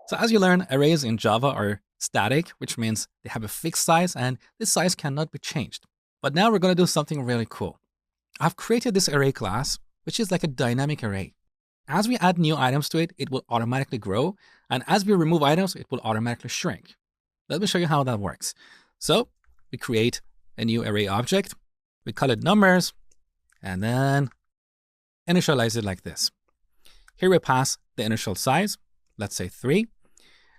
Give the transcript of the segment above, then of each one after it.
So as you learn, arrays in Java are static, which means they have a fixed size and this size cannot be changed. But now we're going to do something really cool. I've created this array class, which is like a dynamic array. As we add new items to it, it will automatically grow. And as we remove items, it will automatically shrink. Let me show you how that works. So we create a new array object. We call it numbers and then initialize it like this. Here we pass the initial size, let's say 3.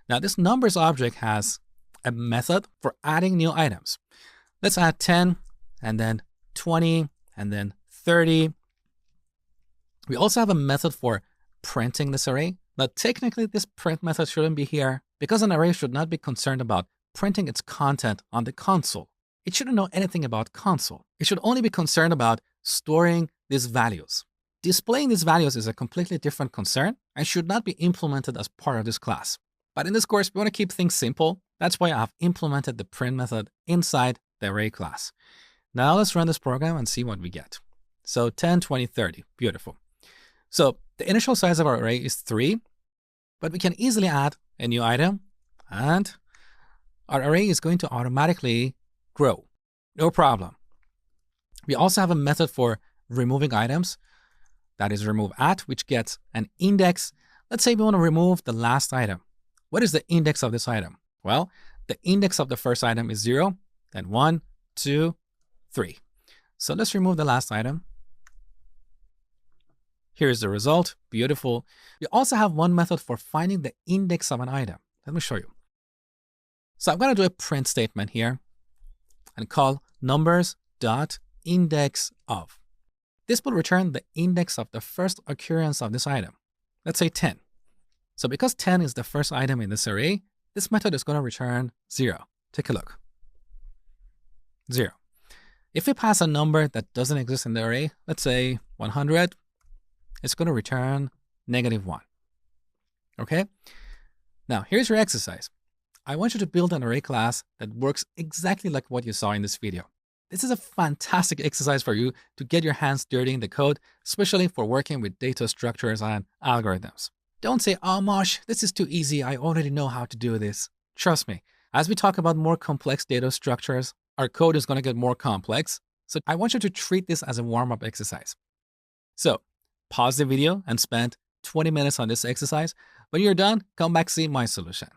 Now this numbers object has a method for adding new items. Let's add 10 and then 20 and then 30. We also have a method for printing this array. Now technically this print method shouldn't be here because an array should not be concerned about printing its content on the console. It shouldn't know anything about console. It should only be concerned about storing these values. Displaying these values is a completely different concern and should not be implemented as part of this class. But in this course, we want to keep things simple. That's why I've implemented the print method inside the array class. Now let's run this program and see what we get. So 10, 20, 30, beautiful. So the initial size of our array is 3, but we can easily add a new item and our array is going to automatically grow. No problem. We also have a method for removing items. That is remove at, which gets an index. Let's say we want to remove the last item. What is the index of this item? Well, the index of the first item is 0, then 1, 2, 3. So let's remove the last item. Here's the result. Beautiful. We also have one method for finding the index of an item. Let me show you. So I'm going to do a print statement here and call numbers.indexOf. This will return the index of the first occurrence of this item. Let's say 10. So because 10 is the first item in this array, this method is going to return 0. Take a look. 0. If we pass a number that doesn't exist in the array, let's say 100, it's going to return -1. Okay? Now, here's your exercise. I want you to build an array class that works exactly like what you saw in this video. This is a fantastic exercise for you to get your hands dirty in the code, especially for working with data structures and algorithms. Don't say, oh, Mosh, this is too easy. I already know how to do this. Trust me, as we talk about more complex data structures, our code is going to get more complex. So I want you to treat this as a warm-up exercise. So pause the video and spend 20 minutes on this exercise. When you're done, come back see my solution.